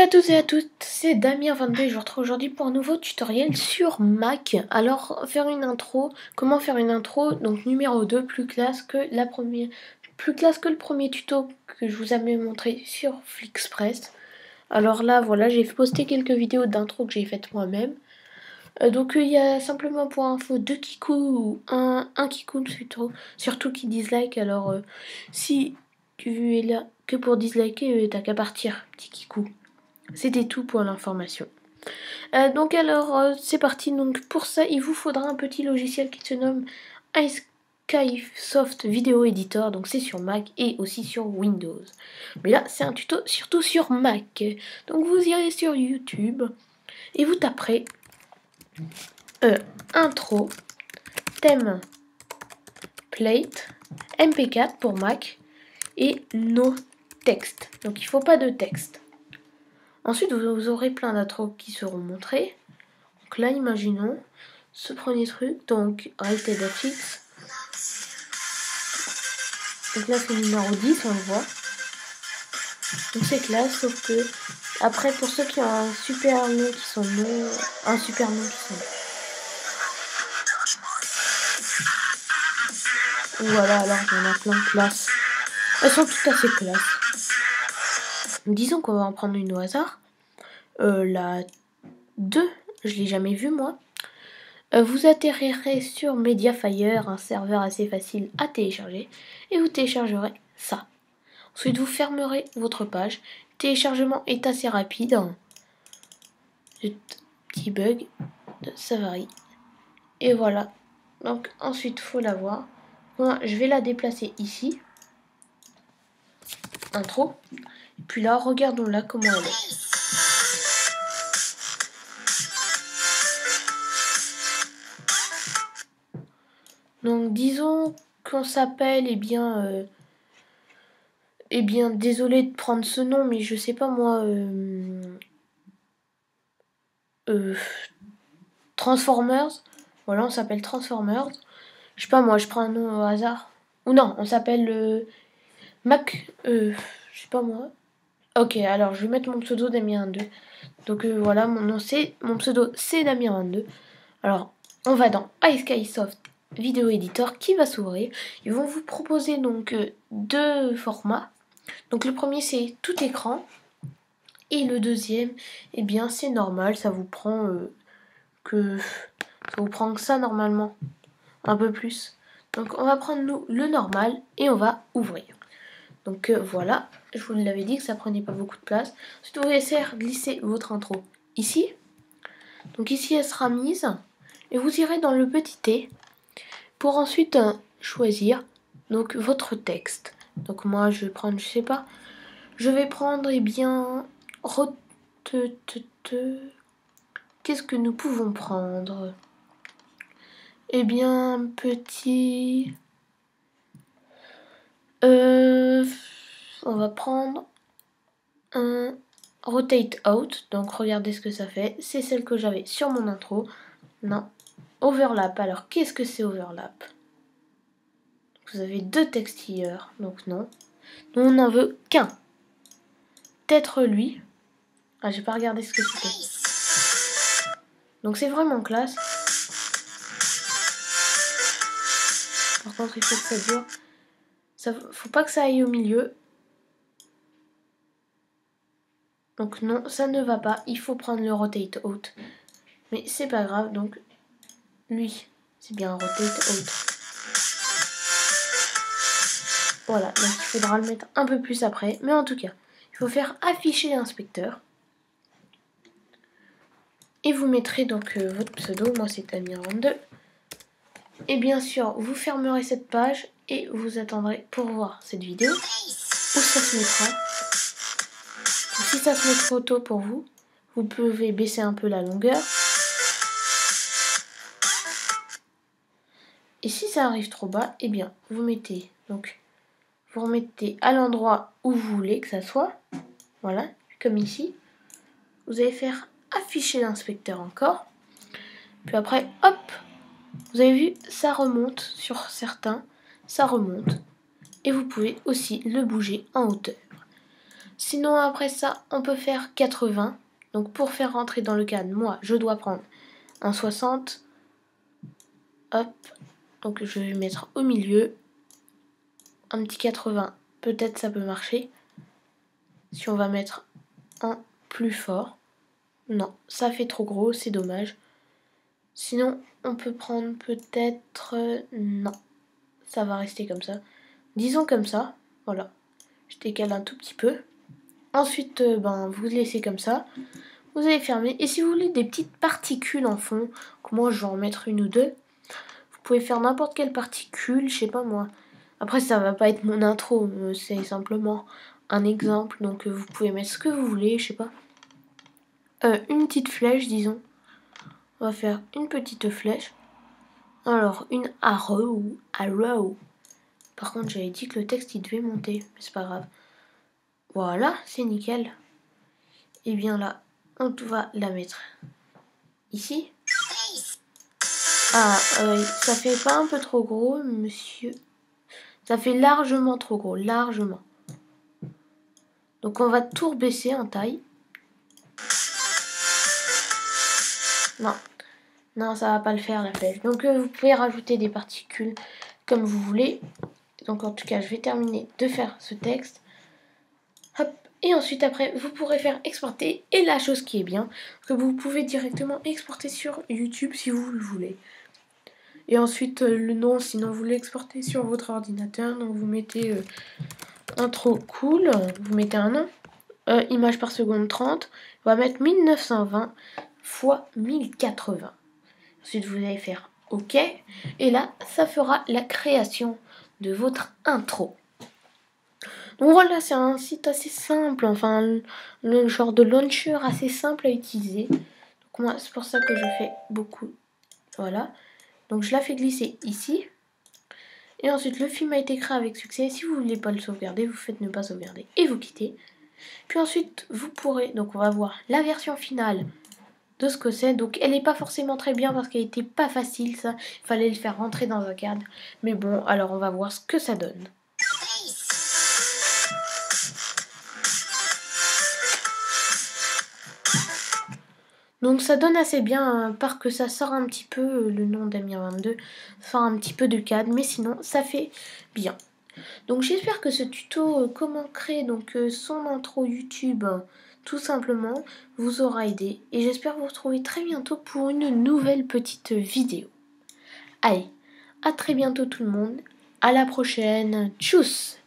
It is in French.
à tous et à toutes, c'est Damien22 et je vous retrouve aujourd'hui pour un nouveau tutoriel sur Mac. Alors, comment faire une intro, donc numéro 2, plus classe que le premier tuto que je vous avais montré sur Flixpress. Alors là, voilà, j'ai posté quelques vidéos d'intro que j'ai faites moi-même. Donc il y a simplement pour info 2 kikou ou un kikou surtout qui dislike. Alors si tu es là que pour disliker, t'as qu'à partir, petit kikou. C'était tout pour l'information. Donc alors, c'est parti. Donc pour ça, il vous faudra un petit logiciel qui se nomme iSkysoft Video Editor. Donc c'est sur Mac et aussi sur Windows. Mais là, c'est un tuto surtout sur Mac. Donc vous irez sur YouTube et vous taperez intro, thème, plate, MP4 pour Mac et no texte. Donc il ne faut pas de texte. Ensuite, vous aurez plein d'intros qui seront montrés. Donc là, imaginons ce premier truc, donc RakedFX. Donc là, c'est le numéro 10, on le voit. Donc c'est classe, sauf que après, pour ceux qui ont un super nom qui sont non, un super nom qui sont. Voilà, alors il y en a plein de classes. Elles sont toutes assez classes. Disons qu'on va en prendre une au hasard. La 2, je l'ai jamais vue moi. Vous atterrirez sur Mediafire, un serveur assez facile à télécharger, et vous téléchargerez ça. Ensuite, vous fermerez votre page. Le téléchargement est assez rapide. Petit bug, ça varie. Et voilà. Donc ensuite, faut la voir. Moi, je vais la déplacer ici. Intro. Et puis là, regardons-la comment elle est. Donc disons qu'on s'appelle, désolé de prendre ce nom, mais je sais pas moi, Transformers. Voilà, on s'appelle Transformers. Je sais pas moi, je prends un nom au hasard. Ou non, on s'appelle Mac. Je sais pas moi. Ok, alors je vais mettre mon pseudo Damien22. Donc voilà, mon pseudo c'est Damien22. Alors, on va dans iSkysoft Video Editor qui va s'ouvrir. Ils vont vous proposer donc deux formats. Donc le premier c'est tout écran. Et le deuxième, eh bien c'est normal, ça vous prend que ça normalement. Un peu plus. Donc on va prendre nous le normal et on va ouvrir. Donc voilà, je vous l'avais dit que ça prenait pas beaucoup de place. Ensuite vous allez glisser votre intro ici. Donc ici elle sera mise. Et vous irez dans le petit T pour ensuite choisir donc votre texte. Donc moi je vais prendre, je sais pas, je vais prendre qu'est-ce que nous pouvons prendre? Eh bien petit, on va prendre un rotate out. Donc regardez ce que ça fait. C'est celle que j'avais sur mon intro. Non. Overlap. Alors qu'est-ce que c'est overlap? Vous avez deux textes hier. Donc non. Nous on n'en veut qu'un. Peut-être lui. Ah, j'ai pas regardé ce que c'était. Donc c'est vraiment classe. Par contre il faut que ça dure. Faut pas que ça aille au milieu. Donc non, ça ne va pas. Il faut prendre le rotate out. Mais c'est pas grave. Donc lui, c'est bien un rotate out. Voilà, donc il faudra le mettre un peu plus après. Mais en tout cas, il faut faire afficher l'inspecteur. Et vous mettrez donc votre pseudo. Moi c'est Damien22. Et bien sûr, vous fermerez cette page et vous attendrez pour voir cette vidéo. Où ça se mettra. Si ça se met trop tôt pour vous, vous pouvez baisser un peu la longueur. Et si ça arrive trop bas, eh bien, vous remettez à l'endroit où vous voulez que ça soit. Voilà, comme ici. Vous allez faire afficher l'inspecteur encore. Puis après, hop, vous avez vu, ça remonte sur certains. Ça remonte. Et vous pouvez aussi le bouger en hauteur. Sinon après ça, on peut faire 80. Donc pour faire rentrer dans le cadre, moi, je dois prendre un 60. Hop. Donc je vais mettre au milieu. Un petit 80, peut-être ça peut marcher. Si on va mettre un plus fort. Non, ça fait trop gros, c'est dommage. Sinon, on peut prendre peut-être... non, ça va rester comme ça. Disons comme ça, voilà. Je décale un tout petit peu. Ensuite, vous laissez comme ça. Vous allez fermer. Et si vous voulez des petites particules en fond, moi je vais en mettre une ou deux. Vous pouvez faire n'importe quelle particule, je sais pas moi. Après, ça va pas être mon intro, c'est simplement un exemple. Donc vous pouvez mettre ce que vous voulez, je sais pas. Une petite flèche, disons. On va faire une petite flèche. Alors, une arrow. Par contre, j'avais dit que le texte, il devait monter. Mais c'est pas grave. Voilà, c'est nickel. Et bien là, on va la mettre ici. Ah, ça fait pas un peu trop gros, monsieur? Ça fait largement trop gros, largement. Donc on va tout rebaisser en taille. Non, ça va pas le faire la flèche. Donc vous pouvez rajouter des particules comme vous voulez. Donc en tout cas, je vais terminer de faire ce texte. Hop. Et ensuite après, vous pourrez faire exporter. Et la chose qui est bien, que vous pouvez directement exporter sur YouTube si vous le voulez. Et ensuite le nom, sinon vous l'exportez sur votre ordinateur. Donc vous mettez intro cool, vous mettez un nom. Image par seconde 30. On va mettre 1920 x 1080. Ensuite, vous allez faire OK. Et là, ça fera la création de votre intro. Donc voilà, c'est un site assez simple. Enfin, le genre de launcher assez simple à utiliser. Donc moi, c'est pour ça que je fais beaucoup. Voilà. Donc je la fais glisser ici. Et ensuite, le film a été créé avec succès. Si vous ne voulez pas le sauvegarder, vous faites ne pas sauvegarder et vous quittez. Puis ensuite, vous pourrez... Donc on va voir la version finale de ce que c'est. Donc elle n'est pas forcément très bien parce qu'elle n'était pas facile, ça. Il fallait le faire rentrer dans un cadre. Mais bon, alors on va voir ce que ça donne. Donc ça donne assez bien, par que ça sort un petit peu, le nom d'Amir22, sort un petit peu du cadre, mais sinon ça fait bien. Donc j'espère que ce tuto comment créer donc son intro YouTube tout simplement vous aura aidé et j'espère vous retrouver très bientôt pour une nouvelle petite vidéo. Allez, à très bientôt tout le monde, à la prochaine, tchuss!